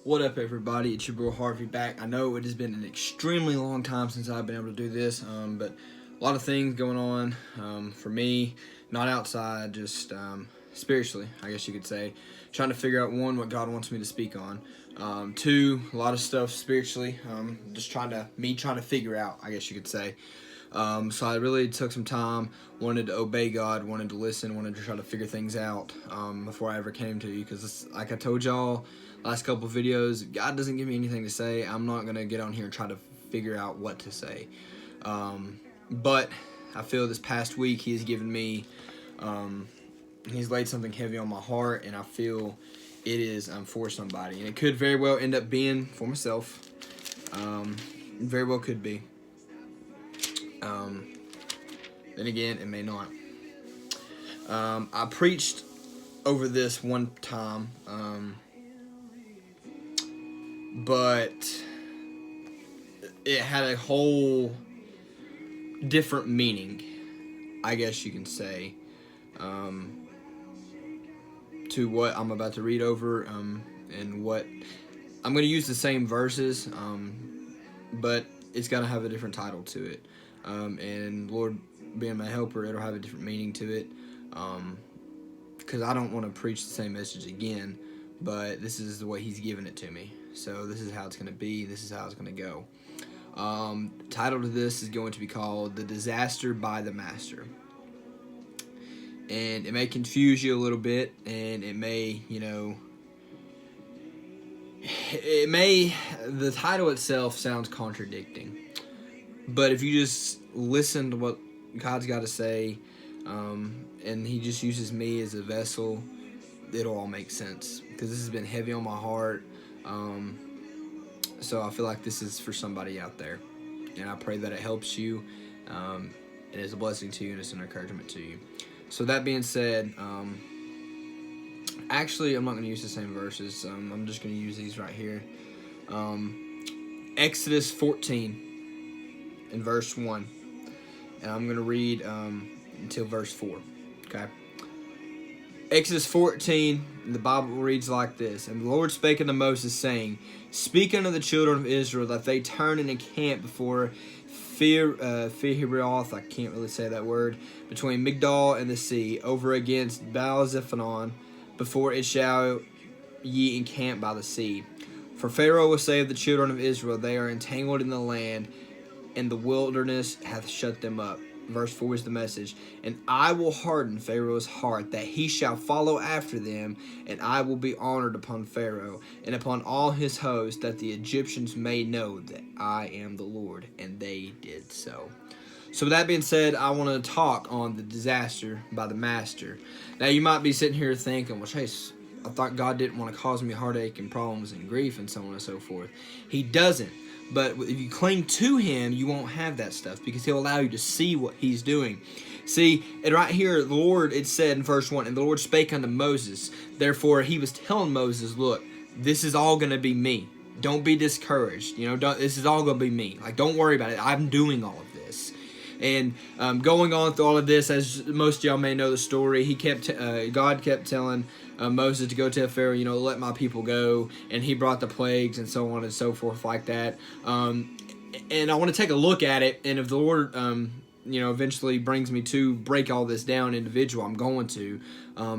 What up, everybody? It's your bro Harvey back. I know it has been an extremely long time since I've been able to do this, but a lot of things going on for me, not outside, just spiritually, I guess you could say. Trying to figure out, one, what God wants me to speak on. Two, a lot of stuff spiritually, just trying to figure out, I guess you could say. So I really took some time, wanted to obey God, wanted to listen, wanted to try to figure things out before I ever came to you. Because like I told y'all last couple videos, God doesn't give me anything to say. I'm not going to get on here and try to figure out what to say. But I feel this past week He's given me, He's laid something heavy on my heart, and I feel it is for somebody. And it could very well end up being for myself. Very well could be. Then again, it may not. I preached over this one time, but it had a whole different meaning, I guess you can say, to what I'm about to read over, and what I'm going to use the same verses, but it's got to have a different title to it. And Lord being my helper, it'll have a different meaning to it, because I don't want to preach the same message again, but this is the way He's given it to me. So this is how it's going to be. This is how it's going to go. The title to this is going to be called The Disaster by the Master. And it may confuse you a little bit, and it may, the title itself sounds contradicting. But if you just listen to what God's got to say, and He just uses me as a vessel, it'll all make sense. Because this has been heavy on my heart. So I feel like this is for somebody out there. And I pray that it helps you, and is a blessing to you, and it's an encouragement to you. So that being said, actually I'm not going to use the same verses. I'm just going to use these right here. Exodus 14. In verse 1, and I'm going to read until verse 4, okay? Exodus 14, the Bible reads like this: And the Lord spake unto Moses, saying, Speak unto the children of Israel, that they turn and encamp before Pihahiroth, I can't really say that word, between Migdol and the sea, over against Baal-zephon, before it shall ye encamp by the sea. For Pharaoh will say of the children of Israel, They are entangled in the land, and the wilderness hath shut them up. Verse 4 is the message. And I will harden Pharaoh's heart, that he shall follow after them, and I will be honored upon Pharaoh, and upon all his host, that the Egyptians may know that I am the Lord. And they did so. So with that being said, I want to talk on the disaster by the master. Now you might be sitting here thinking, well, Chase, I thought God didn't want to cause me heartache and problems and grief and so on and so forth. He doesn't. But if you cling to Him, you won't have that stuff, because He'll allow you to see what He's doing. See, and right here, the Lord, it said in verse 1, And the Lord spake unto Moses. Therefore, He was telling Moses, look, this is all going to be me. Don't be discouraged. This is all going to be me. Like, don't worry about it. I'm doing all of this. And going on through all of this, as most of y'all may know the story, God kept telling Moses to go tell Pharaoh, let my people go, and he brought the plagues and so on and so forth like that. And I want to take a look at it, and if the Lord, eventually brings me to break all this down individual, I'm going to,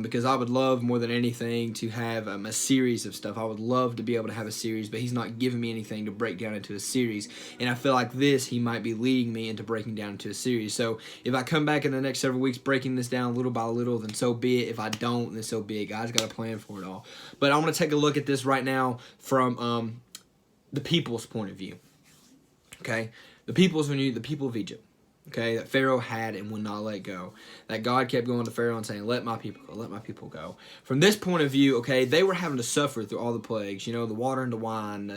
because I would love more than anything to have a series of stuff. I would love to be able to have a series, but He's not giving me anything to break down into a series, and I feel like He might be leading me into breaking down into a series. So if I come back in the next several weeks breaking this down little by little, then so be it. If I don't, then so be it. God's got a plan for it all. But I want to take a look at this right now from the people's point of view. Okay? The people's point of view, the people of Egypt. Okay, that Pharaoh had and would not let go. That God kept going to Pharaoh and saying, let my people go, let my people go. From this point of view, okay, they were having to suffer through all the plagues. The water into wine,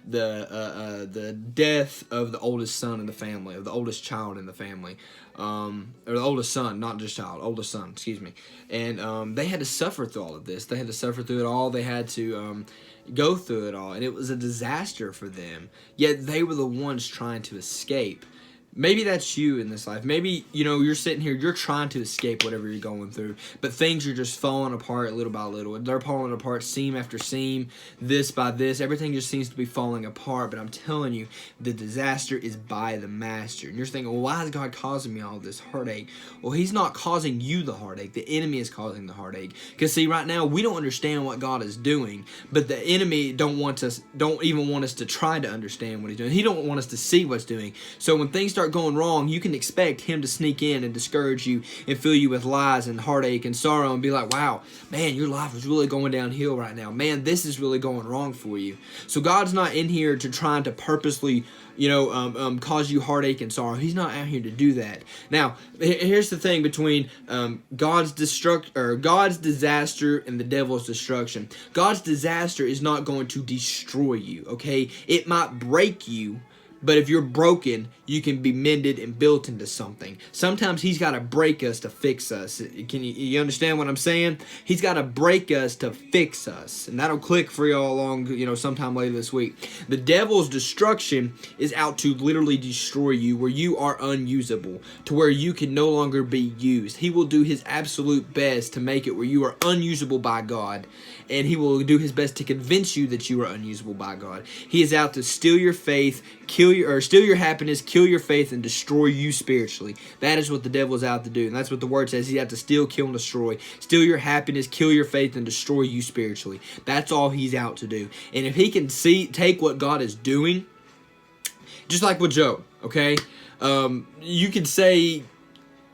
the death of the oldest son in the family, of the oldest child in the family. Or the oldest son, not just child, oldest son, excuse me. And they had to suffer through all of this. They had to suffer through it all. They had to go through it all. And it was a disaster for them. Yet they were the ones trying to escape. Maybe that's you in this life. Maybe, you're sitting here, you're trying to escape whatever you're going through, but things are just falling apart little by little. They're falling apart seam after seam, this by this. Everything just seems to be falling apart, but I'm telling you, the disaster is by the master. And you're thinking, well, why is God causing me all this heartache? Well, he's not causing you the heartache. The enemy is causing the heartache. Because, see, right now, we don't understand what God is doing, but the enemy don't even want us to try to understand what he's doing. He don't want us to see what's doing. So when things start going wrong, you can expect him to sneak in and discourage you and fill you with lies and heartache and sorrow and be like, wow, man, your life is really going downhill right now. Man, this is really going wrong for you. So God's not in here to try to purposely cause you heartache and sorrow. He's not out here to do that. Now, here's the thing between God's disaster and the devil's destruction. God's disaster is not going to destroy you, okay? It might break you, but if you're broken, you can be mended and built into something. Sometimes he's got to break us to fix us. Can you understand what I'm saying? He's got to break us to fix us. And that'll click for y'all along, sometime later this week. The devil's destruction is out to literally destroy you, where you are unusable, to where you can no longer be used. He will do his absolute best to make it where you are unusable by God. And he will do his best to convince you that you are unusable by God. He is out to steal your faith, steal your happiness, kill your faith, and destroy you spiritually. That is what the devil is out to do. And that's what the word says. He's out to steal, kill, and destroy. Steal your happiness, kill your faith, and destroy you spiritually. That's all he's out to do. And if he can take what God is doing, just like with Job, okay? You could say,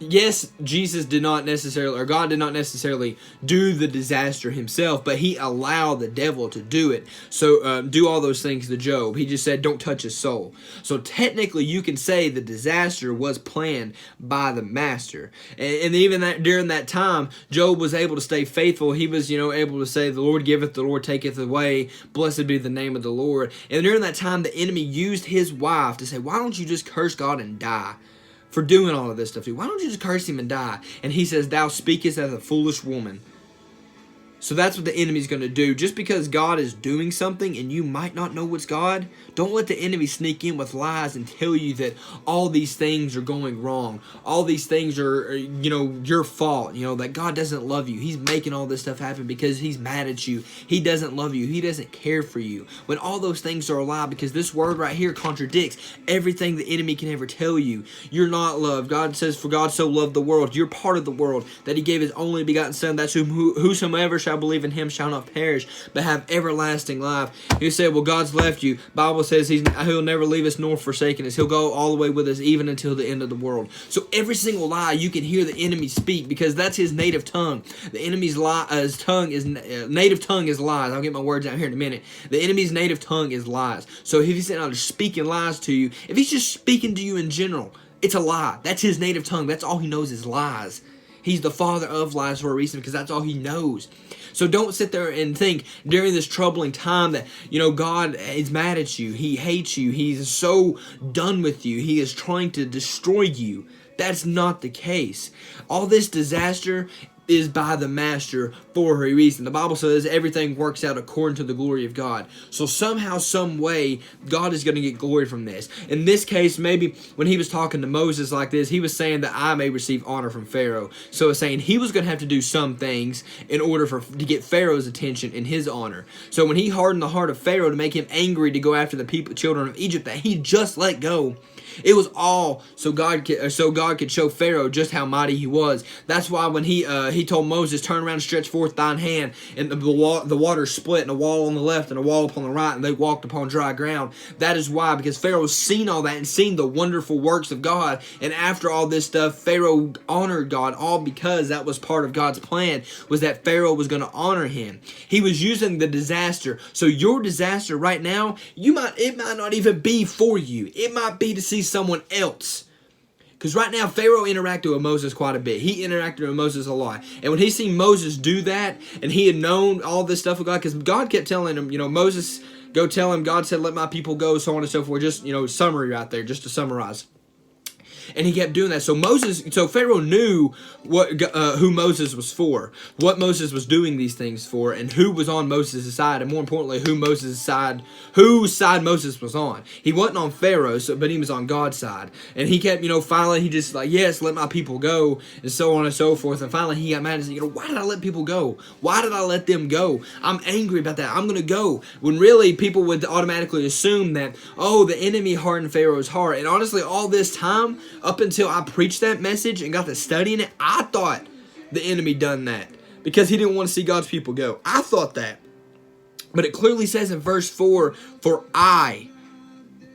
yes, Jesus did not necessarily, or God did not necessarily do the disaster himself, but he allowed the devil to do it. So do all those things to Job. He just said, don't touch his soul. So technically, you can say the disaster was planned by the master. And even during that time, Job was able to stay faithful. He was, able to say, the Lord giveth, the Lord taketh away. Blessed be the name of the Lord. And during that time, the enemy used his wife to say, why don't you just curse God and die? For doing all of this stuff. Why don't you just curse him and die? And he says, thou speakest as a foolish woman. So that's what the enemy's going to do. Just because God is doing something and you might not know what's God, don't let the enemy sneak in with lies and tell you that all these things are going wrong. All these things are your fault. That God doesn't love you. He's making all this stuff happen because he's mad at you. He doesn't love you. He doesn't care for you. When all those things are a lie, because this word right here contradicts everything the enemy can ever tell you. You're not loved. God says, for God so loved the world. You're part of the world, that he gave his only begotten son, that's whosoever shall believe in him shall not perish, but have everlasting life. You say, well, God's left you. Bible says he'll never leave us nor forsaken us. He'll go all the way with us even until the end of the world. So every single lie you can hear the enemy speak, because that's his native tongue. The enemy's native tongue is lies. I'll get my words out here in a minute. The enemy's native tongue is lies. So if he's out there speaking lies to you, if he's just speaking to you in general, it's a lie. That's his native tongue. That's all he knows is lies. He's the father of lies for a reason, because that's all he knows. So don't sit there and think during this troubling time that, God is mad at you. He hates you. He's so done with you. He is trying to destroy you. That's not the case. All this disaster is by the master for a reason. The Bible says everything works out according to the glory of God. So somehow, some way, God is going to get glory from this. In this case, maybe when he was talking to Moses like this, he was saying that I may receive honor from Pharaoh. So it's saying he was going to have to do some things in order to get Pharaoh's attention and his honor. So when he hardened the heart of Pharaoh to make him angry to go after the children of Egypt that he just let go, it was all so God could show Pharaoh just how mighty he was. That's why when he told Moses, turn around and stretch forth thine hand, and the water split, and a wall on the left and a wall upon the right, and they walked upon dry ground. That is why, because Pharaoh's seen all that and seen the wonderful works of God. And after all this stuff, Pharaoh honored God, all because that was part of God's plan, was that Pharaoh was going to honor him. He was using the disaster. So your disaster right now, it might not even be for you. It might be to see someone else. Because right now, Pharaoh interacted with Moses quite a bit. He interacted with Moses a lot. And when he seen Moses do that, and he had known all this stuff with God, because God kept telling him, Moses, go tell him, God said, let my people go, so on and so forth. Just, summary right there, just to summarize. And he kept doing that. So Pharaoh knew who Moses was for, what Moses was doing these things for, and who was on Moses' side, and more importantly, whose side Moses was on. He wasn't on Pharaoh's, but he was on God's side. And he kept, finally he just like, yes, let my people go, and so on and so forth. And finally he got mad and said, why did I let people go? Why did I let them go? I'm angry about that. I'm going to go. When really people would automatically assume that, oh, the enemy hardened Pharaoh's heart. And honestly, all this time, up until I preached that message and got to studying it, I thought the enemy done that because he didn't want to see God's people go. I thought that. But it clearly says in verse 4, for I,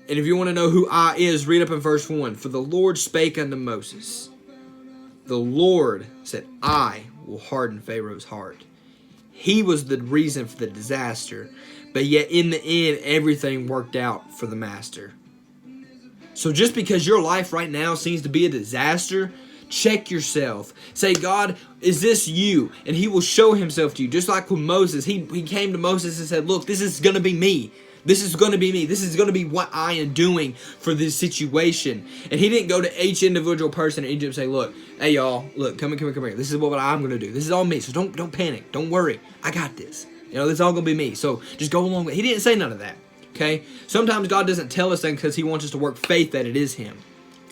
and if you want to know who I is, read up in verse 1. For the Lord spake unto Moses. The Lord said, I will harden Pharaoh's heart. He was the reason for the disaster, but yet in the end, everything worked out for the master. So just because your life right now seems to be a disaster, check yourself. Say, God, is this you? And he will show himself to you. Just like with Moses, he came to Moses and said, look, this is going to be me. This is going to be me. This is going to be what I am doing for this situation. And he didn't go to each individual person in Egypt and say, look, hey y'all, look, come here. This is what I'm going to do. This is all me. So don't panic. Don't worry. I got this. This is all going to be me. So just go along with it. He didn't say none of that. Okay? Sometimes God doesn't tell us that because he wants us to work faith that it is him.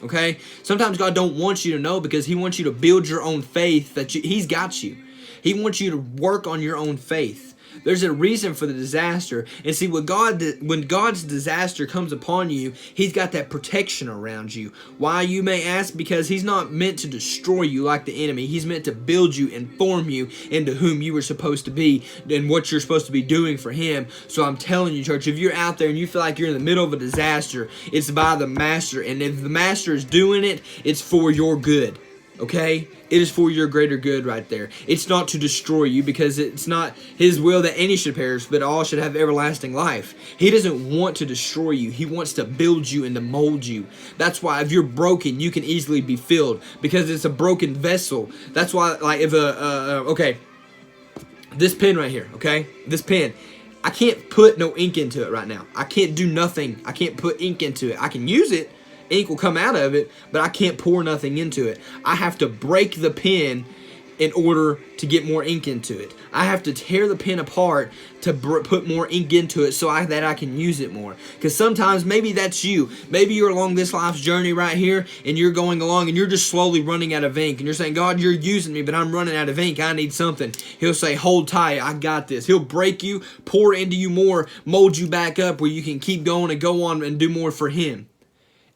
Okay? Sometimes God don't want you to know because he wants you to build your own faith that he's got you. He wants you to work on your own faith. There's a reason for the disaster. And see, when God's disaster comes upon you, he's got that protection around you. Why, you may ask? Because he's not meant to destroy you like the enemy. He's meant to build you and form you into whom you were supposed to be and what you're supposed to be doing for him. So I'm telling you, church, if you're out there and you feel like you're in the middle of a disaster, it's by the master. And if the master is doing it, it's for your good. Okay? It is for your greater good right there. It's not to destroy you because it's not his will that any should perish, but all should have everlasting life. He doesn't want to destroy you. He wants to build you and to mold you. That's why if you're broken, you can easily be filled because it's a broken vessel. That's why, like, if okay, this pen right here, okay? This pen, I can't put no ink into it right now. I can't do nothing. I can't put ink into it. I can use it. Ink will come out of it, but I can't pour nothing into it. I have to break the pen in order to get more ink into it. I have to tear the pen apart to put more ink into it so that I can use it more. Because sometimes maybe that's you. Maybe you're along this life's journey right here and you're going along and you're just slowly running out of ink. And you're saying, God, you're using me, but I'm running out of ink. I need something. He'll say, hold tight. I got this. He'll break you, pour into you more, mold you back up where you can keep going and go on and do more for him.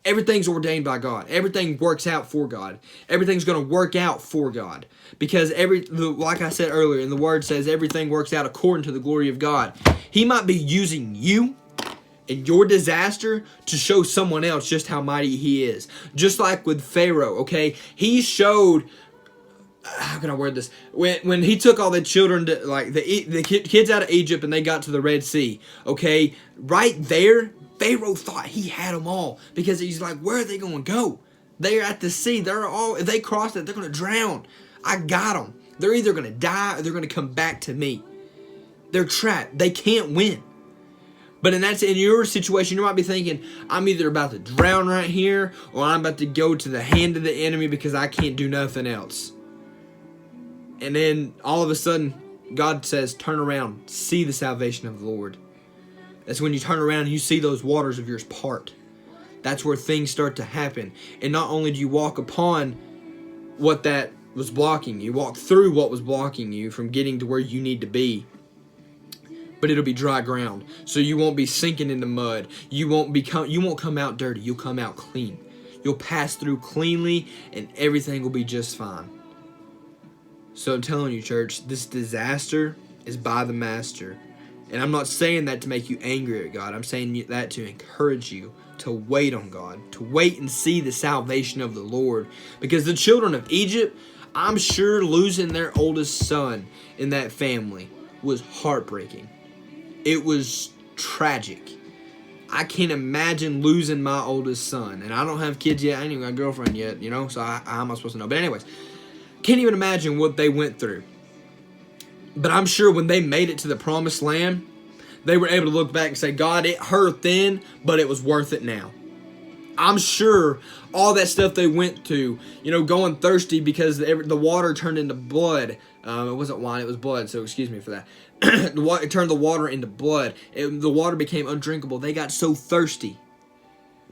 Everything's ordained by God. Everything works out for God. Everything's going to work out for God. Because like I said earlier, and the word says everything works out according to the glory of God. He might be using you in your disaster to show someone else just how mighty he is. Just like with Pharaoh, okay? He showed, how can I word this? When he took all the children, the kids out of Egypt and they got to the Red Sea, okay? Right there, Pharaoh thought he had them all because he's like, where are they going to go? They're at the sea. If they cross it, they're going to drown. I got them. They're either going to die or they're going to come back to me. They're trapped. They can't win. But in your situation, you might be thinking, I'm either about to drown right here or I'm about to go to the hand of the enemy because I can't do nothing else. And then all of a sudden, God says, turn around, see the salvation of the Lord. That's when you turn around and you see those waters of yours part. That's where things start to happen. And not only do you walk upon what that was blocking you, walk through what was blocking you from getting to where you need to be, but it'll be dry ground. So you won't be sinking in the mud. You won't come out dirty. You'll come out clean. You'll pass through cleanly and everything will be just fine. So I'm telling you, church, this disaster is by the master. And I'm not saying that to make you angry at God. I'm saying that to encourage you to wait on God, to wait and see the salvation of the Lord. Because the children of Egypt, I'm sure losing their oldest son in that family was heartbreaking. It was tragic. I can't imagine losing my oldest son. And I don't have kids yet. I ain't even got a girlfriend yet, so how am I supposed to know? But anyways, can't even imagine what they went through. But I'm sure when they made it to the promised land, they were able to look back and say, God, it hurt then, but it was worth it now. I'm sure all that stuff they went to, going thirsty because the water turned into blood. It wasn't wine, it was blood, so excuse me for that. It turned the water into blood. The water became undrinkable. They got so thirsty.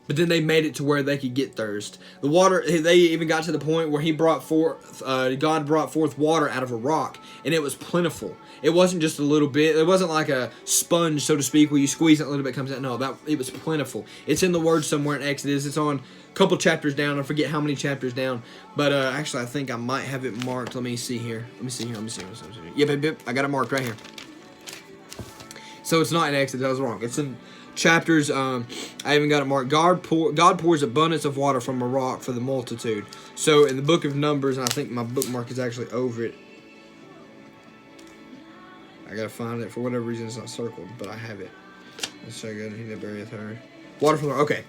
But then they made it to where they could get thirst. The water, they even got to the point where God brought forth water out of a rock, and it was plentiful. It wasn't just a little bit. It wasn't like a sponge, so to speak, where you squeeze it a little bit, comes out. No, it was plentiful. It's in the Word somewhere in Exodus. It's on a couple chapters down. I forget how many chapters down. But actually, I think I might have it marked. Let me see here. Let me see. Yep, I got it marked right here. So it's not in Exodus. I was wrong. It's in chapters. I even got it marked. God pours abundance of water from a rock for the multitude. So in the book of Numbers, and I think my bookmark is actually over it. I gotta find it. For whatever reason, it's not circled, but I have it. Let's check it. He that burieth her. Water from the rock. Okay.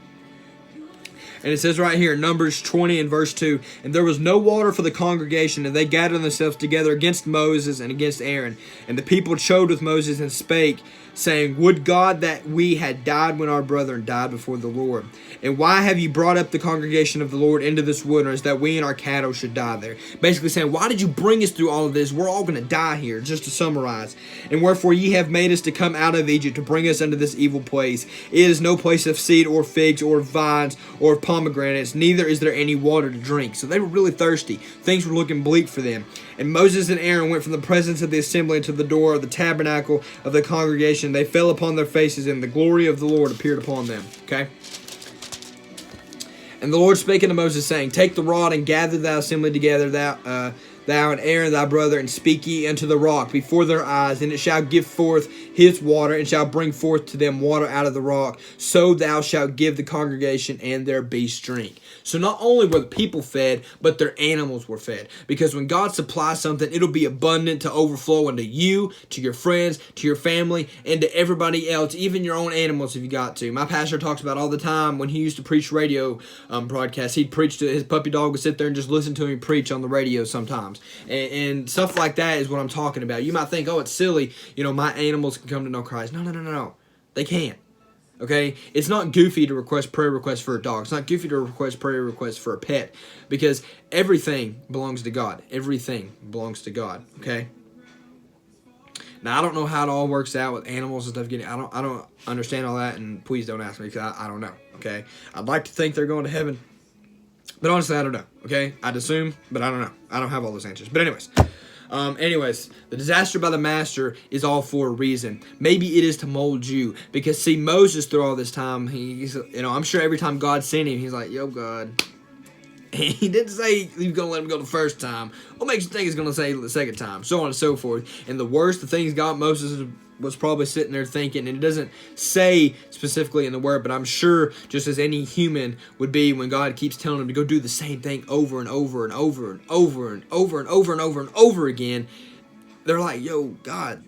And it says right here, Numbers 20 and verse 2, and there was no water for the congregation, and they gathered themselves together against Moses and against Aaron. And the people chode with Moses and spake, saying, Would God that we had died when our brethren died before the Lord. And why have you brought up the congregation of the Lord into this wilderness, that we and our cattle should die there? Basically saying, why did you bring us through all of this? We're all going to die here, just to summarize. And wherefore ye have made us to come out of Egypt, to bring us unto this evil place. It is no place of seed, or figs, or vines, or pomegranates, neither is there any water to drink. So they were really thirsty. Things were looking bleak for them. And Moses and Aaron went from the presence of the assembly into the door of the tabernacle of the congregation. They fell upon their faces, and the glory of the Lord appeared upon them. Okay? And the Lord spake unto Moses, saying, Take the rod, and gather thou assembly together, thou and Aaron thy brother, and speak ye unto the rock before their eyes, and it shall give forth his water, and shall bring forth to them water out of the rock. So thou shalt give the congregation and their beasts drink. So not only were the people fed, but their animals were fed. Because when God supplies something, it'll be abundant to overflow into you, to your friends, to your family, and to everybody else, even your own animals if you got to. My pastor talks about all the time when he used to preach radio broadcasts. He'd preach to his puppy dog, would sit there and just listen to him preach on the radio sometimes. And stuff like that is what I'm talking about. You might think, oh, it's silly, my animals can come to know Christ. No. They can't. Okay? It's not goofy to request prayer requests for a dog. It's not goofy to request prayer requests for a pet. Because everything belongs to God. Everything belongs to God. Okay? Now, I don't know how it all works out with animals and stuff. I don't understand all that, and please don't ask me because I don't know. Okay? I'd like to think they're going to heaven. But honestly, I don't know. Okay? I'd assume, but I don't know. I don't have all those answers. But anyways, the disaster by the master is all for a reason. Maybe it is to mold you. Because, see, Moses, through all this time, he's, I'm sure every time God sent him, he's like, yo, God. He didn't say he was going to let him go the first time. What makes you think he's going to say the second time? So on and so forth. And the worst, the things God, Moses was probably sitting there thinking, and it doesn't say specifically in the word, but I'm sure just as any human would be when God keeps telling him to go do the same thing over and over and over and over and over and over and over and over again, they're like, yo, God,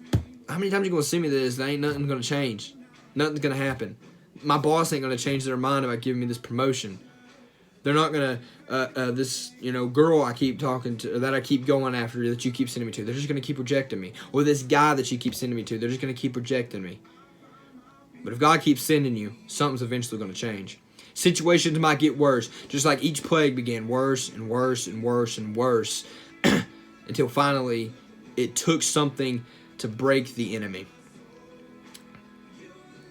how many times are you going to send me this? There ain't nothing going to change. Nothing's going to happen. My boss ain't going to change their mind about giving me this promotion. They're not going to, this, girl I keep talking to, that I keep going after, that you keep sending me to, they're just going to keep rejecting me. Or this guy that you keep sending me to, they're just going to keep rejecting me. But if God keeps sending you, something's eventually going to change. Situations might get worse, just like each plague began worse and worse and worse and worse, until finally it took something to break the enemy.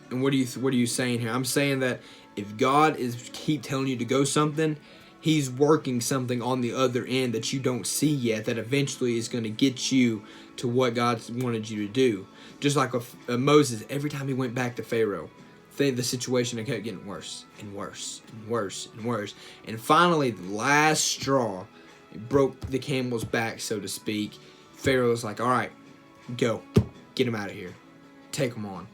And what are you saying here? I'm saying that if God is keep telling you to go something, He's working something on the other end that you don't see yet, that eventually is going to get you to what God's wanted you to do. Just like with Moses, every time he went back to Pharaoh, the situation kept getting worse and worse and worse and worse. And finally, the last straw, it broke the camel's back, so to speak. Pharaoh was like, all right, go. Get him out of here. Take him on.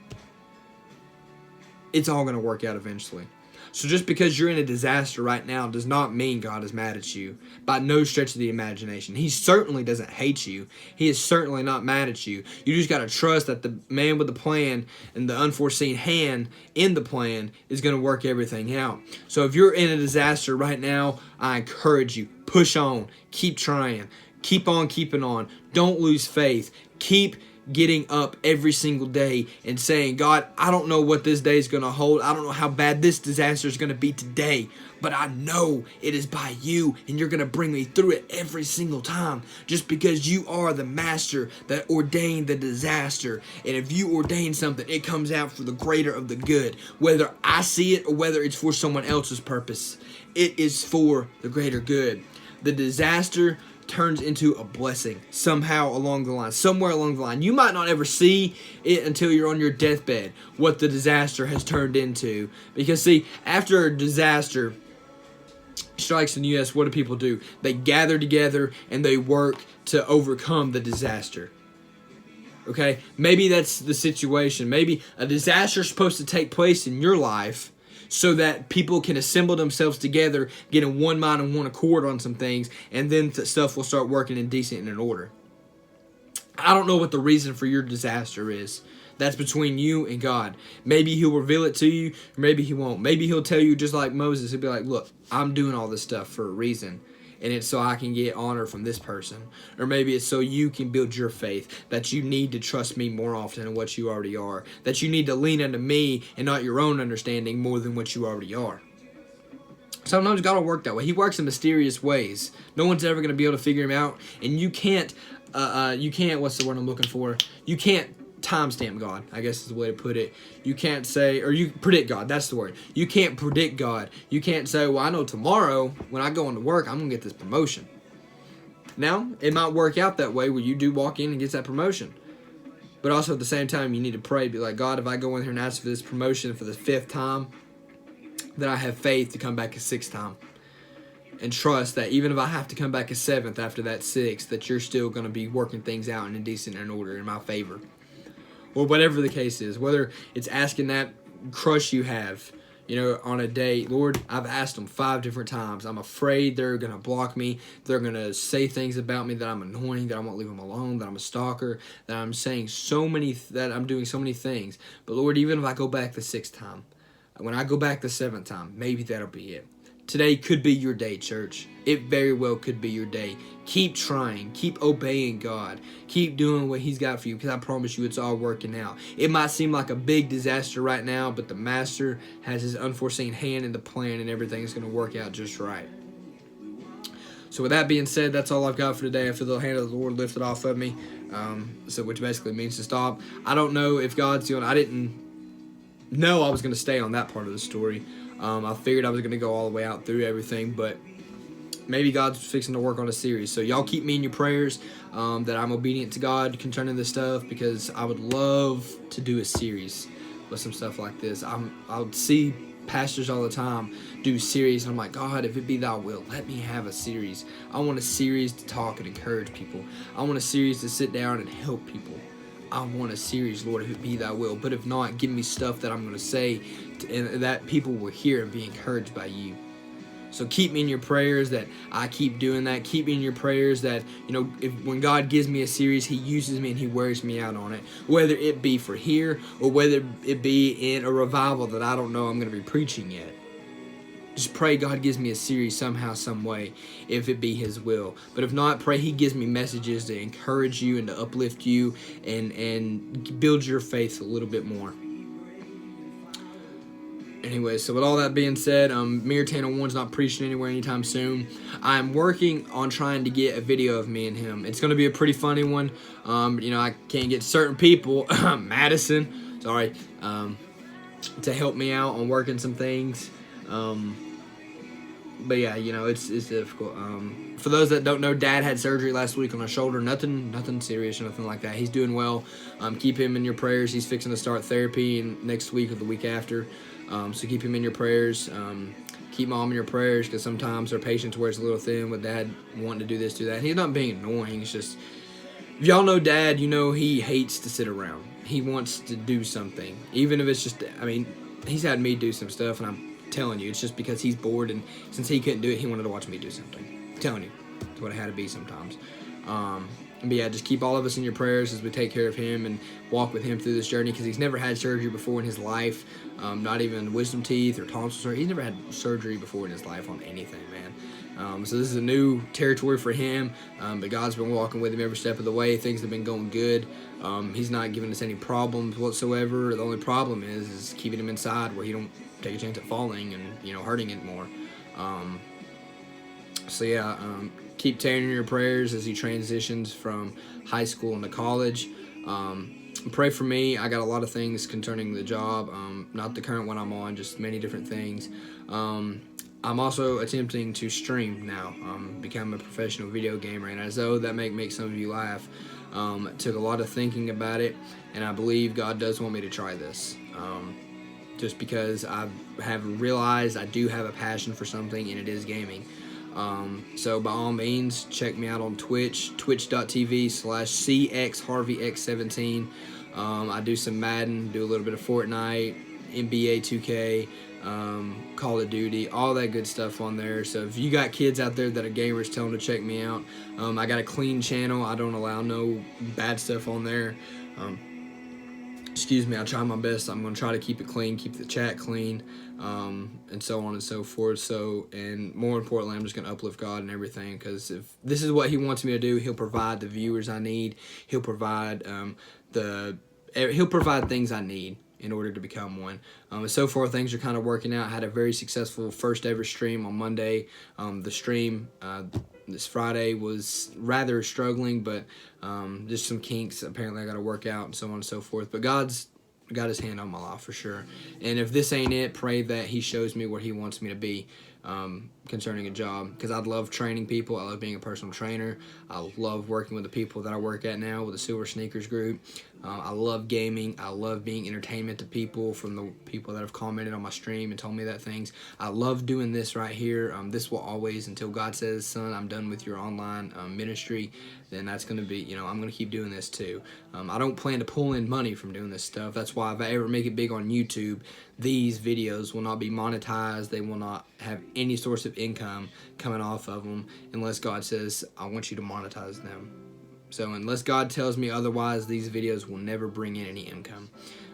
It's all going to work out eventually. So just because you're in a disaster right now does not mean God is mad at you. By no stretch of the imagination. He certainly doesn't hate you. He is certainly not mad at you. You just got to trust that the man with the plan and the unforeseen hand in the plan is going to work everything out. So if you're in a disaster right now, I encourage you, push on. Keep trying. Keep on keeping on. Don't lose faith. Keep getting up every single day and saying, God, I don't know what this day is going to hold. I don't know how bad this disaster is going to be today, but I know it is by you, and you're going to bring me through it every single time, just because you are the master that ordained the disaster. And if you ordain something, it comes out for the greater of the good. Whether I see it or whether it's for someone else's purpose, it is for the greater good. The disaster turns into a blessing somehow along the line, somewhere along the line. You might not ever see it until you're on your deathbed, what the disaster has turned into. Because see, after a disaster strikes in the U.S., what do people do? They gather together and they work to overcome the disaster. Okay? Maybe that's the situation. Maybe a disaster is supposed to take place in your life so that people can assemble themselves together, get in one mind and one accord on some things, and then stuff will start working in decent and in order. I don't know what the reason for your disaster is. That's between you and God. Maybe he'll reveal it to you, or maybe he won't. Maybe he'll tell you just like Moses. He'll be like, look, I'm doing all this stuff for a reason, and it's so I can get honor from this person. Or maybe it's so you can build your faith, that you need to trust me more often than what you already are. That you need to lean into me and not your own understanding more than what you already are. Sometimes God will work that way. He works in mysterious ways. No one's ever going to be able to figure him out. And you can't, what's the word I'm looking for? You can't timestamp God, I guess is the way to put it. You can't say, or you predict God, that's the word. You can't predict God. You can't say, well, I know tomorrow when I go into work, I'm going to get this promotion. Now, it might work out that way where you do walk in and get that promotion. But also at the same time, you need to pray, be like, God, if I go in here and ask for this promotion for the 5th time, that I have faith to come back a 6th time. And trust that even if I have to come back a 7th after that 6th, that you're still going to be working things out in a decent and order in my favor. Or whatever the case is, whether it's asking that crush you have, on a date. Lord, I've asked them 5 different times. I'm afraid they're going to block me. They're going to say things about me that I'm annoying, that I won't leave them alone, that I'm a stalker, that I'm saying that I'm doing so many things. But Lord, even if I go back the 6th time, when I go back the 7th time, maybe that'll be it. Today could be your day, church. It very well could be your day. Keep trying. Keep obeying God. Keep doing what he's got for you, because I promise you it's all working out. It might seem like a big disaster right now, but the Master has his unforeseen hand in the plan, and everything's going to work out just right. So with that being said, that's all I've got for today. I feel the hand of the Lord lifted off of me, which basically means to stop. I don't know if God's doing. I didn't know I was going to stay on that part of the story. I figured I was going to go all the way out through everything, but maybe God's fixing to work on a series. So y'all keep me in your prayers, that I'm obedient to God concerning this stuff, because I would love to do a series with some stuff like this. I would see pastors all the time do series, and I'm like, God, if it be thy will, let me have a series. I want a series to talk and encourage people. I want a series to sit down and help people. I want a series, Lord, if it be thy will. But if not, give me stuff that I'm going to say and that people will hear and be encouraged by you. So keep me in your prayers that I keep doing that. Keep me in your prayers that, when God gives me a series, he uses me and he wears me out on it. Whether it be for here or whether it be in a revival that I don't know I'm going to be preaching yet. Just pray God gives me a series somehow, some way, if it be his will. But if not, pray he gives me messages to encourage you and to uplift you and build your faith a little bit more. Anyway, so with all that being said, Mirtana 1's not preaching anywhere anytime soon. I'm working on trying to get a video of me and him. It's going to be a pretty funny one. I can't get certain people, Madison, to help me out on working some things. But yeah, it's difficult. For those that don't know, Dad had surgery last week on his shoulder. Nothing serious or nothing like that. He's doing well. Keep him in your prayers. He's fixing to start therapy next week or the week after. So keep him in your prayers. Keep Mom in your prayers, because sometimes her patience wears a little thin with Dad wanting to do this, do that. And he's not being annoying. It's just, if y'all know Dad, he hates to sit around. He wants to do something. Even if it's just, he's had me do some stuff, and I'm telling you, it's just because he's bored, and since he couldn't do it, he wanted to watch me do something. I'm telling you, that's what it had to be sometimes. But yeah, just keep all of us in your prayers as we take care of him and walk with him through this journey, because he's never had surgery before in his life, not even wisdom teeth or tonsil surgery. He's never had surgery before in his life on anything, man. So this is a new territory for him, but God's been walking with him every step of the way. Things have been going good. He's not giving us any problems whatsoever. The only problem is keeping him inside where he don't take a chance at falling and hurting it more. Keep Tanner in your prayers as he transitions from high school into college. Pray for me. I got a lot of things concerning the job, not the current one I'm on, just many different things. I'm also attempting to stream now, become a professional video gamer, and as though that may make some of you laugh, it took a lot of thinking about it, and I believe God does want me to try this. Just because I have realized I do have a passion for something, and it is gaming. So by all means, check me out on Twitch, twitch.tv/CXHarveyX17. I do some Madden, do a little bit of Fortnite, NBA 2K, Call of Duty, all that good stuff on there. So if you got kids out there that are gamers, tell them to check me out. I got a clean channel. I don't allow no bad stuff on there. Excuse me, I try my best. I'm going to try to keep it clean, keep the chat clean, and so on and so forth. So, and more importantly, I'm just going to uplift God and everything, because if this is what he wants me to do, he'll provide the viewers I need. He'll provide he'll provide things I need in order to become one. And so far, things are kind of working out. I had a very successful first ever stream on Monday. The stream this Friday was rather struggling, but just some kinks apparently I got to work out and so on and so forth. But God's got his hand on my life for sure. And if this ain't it, pray that he shows me where he wants me to be concerning a job, because I love training people. I love being a personal trainer. I love working with the people that I work at now with the Silver Sneakers group. I love gaming. I love being entertainment to people, from the people that have commented on my stream and told me that things. I love doing this right here. This will always, until God says, son, I'm done with your online ministry, then that's going to be, I'm going to keep doing this too. I don't plan to pull in money from doing this stuff. That's why if I ever make it big on YouTube, these videos will not be monetized. They will not have any source of income coming off of them unless God says, I want you to monetize them. So unless God tells me otherwise, these videos will never bring in any income.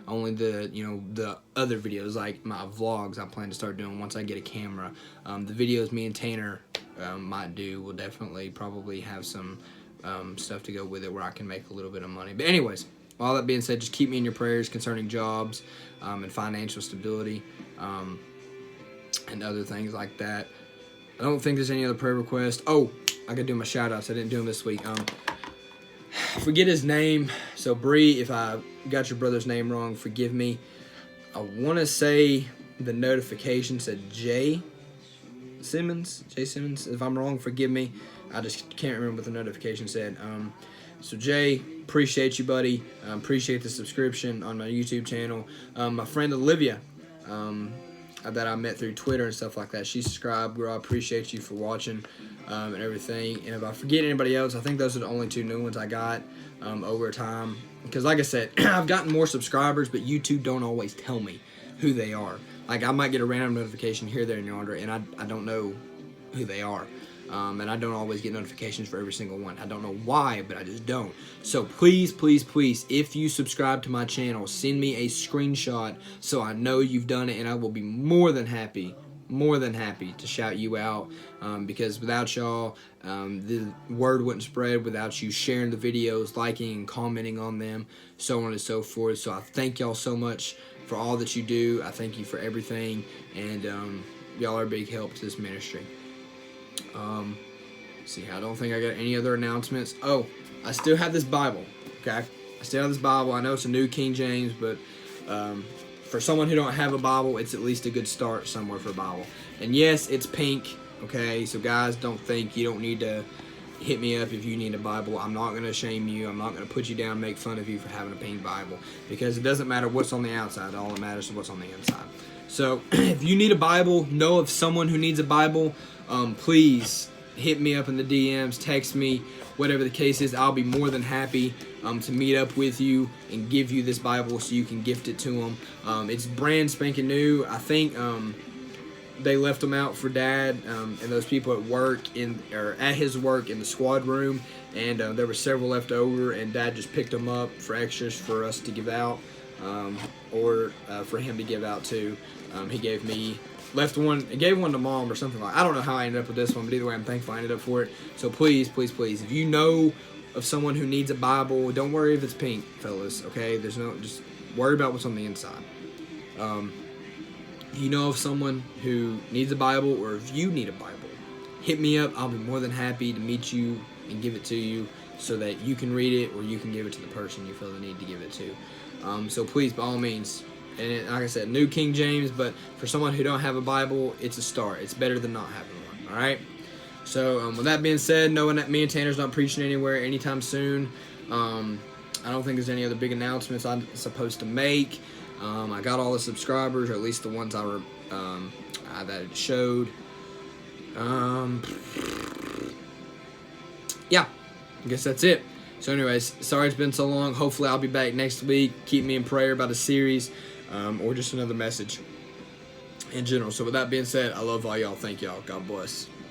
Only the other videos, like my vlogs, I plan to start doing once I get a camera. The videos me and Tanner might do will definitely probably have some stuff to go with it where I can make a little bit of money. But anyways, all that being said, just keep me in your prayers concerning jobs and financial stability and other things like that. I don't think there's any other prayer requests. Oh, I gotta do my shout outs. I didn't do them this week. Forget his name. So Bree, if I got your brother's name wrong, forgive me. I want to say the notification said Jay Simmons. If I'm wrong, forgive me. I just can't remember what the notification said. So Jay, appreciate you, buddy. Appreciate the subscription on my YouTube channel. My friend Olivia, that I met through Twitter and stuff like that, she subscribed. Girl, I appreciate you for watching and everything. And if I forget anybody else, I think those are the only two new ones I got over time. Because like I said, I've gotten more subscribers, but YouTube don't always tell me who they are. Like, I might get a random notification here, there, and yonder, and I don't know who they are. And I don't always get notifications for every single one. I don't know why, but I just don't. So please, please, please, if you subscribe to my channel, send me a screenshot so I know you've done it, and I will be more than happy to shout you out, because without y'all, the word wouldn't spread without you sharing the videos, liking and commenting on them, so on and so forth. So I thank y'all so much for all that you do. I thank you for everything, and y'all are a big help to this ministry. See, I don't think I got any other announcements. Oh, I still have this Bible, okay? I still have this Bible. I know it's a New King James, but for someone who don't have a Bible, it's at least a good start somewhere for a Bible. And yes, it's pink, okay? So guys, don't think you don't need to hit me up if you need a Bible. I'm not going to shame you. I'm not going to put you down and make fun of you for having a pink Bible, because it doesn't matter what's on the outside. All that matters is what's on the inside. So if you need a Bible, know of someone who needs a Bible, please hit me up in the DMs, text me, whatever the case is. I'll be more than happy to meet up with you and give you this Bible so you can gift it to them. It's brand spanking new. I think they left them out for Dad and those people at work at his work in the squad room, and there were several left over, and Dad just picked them up for extras for us to give out. or for him to give out to. He gave one to Mom or something like. I don't know how I ended up with this one, but either way, I'm thankful I ended up for it. So please, please, please, if you know of someone who needs a Bible, don't worry if it's pink, fellas. Okay, just worry about what's on the inside. If you know of someone who needs a Bible, or if you need a Bible, hit me up. I'll be more than happy to meet you and give it to you so that you can read it, or you can give it to the person you feel the need to give it to. So please, by all means, and like I said, New King James, but for someone who don't have a Bible, it's a start. It's better than not having one, all right? So with that being said, knowing that me and Tanner's not preaching anywhere anytime soon, I don't think there's any other big announcements I'm supposed to make. I got all the subscribers, or at least the ones that it showed. Yeah, I guess that's it. So anyways, sorry it's been so long. Hopefully I'll be back next week. Keep me in prayer about a series, or just another message in general. So with that being said, I love all y'all. Thank y'all. God bless.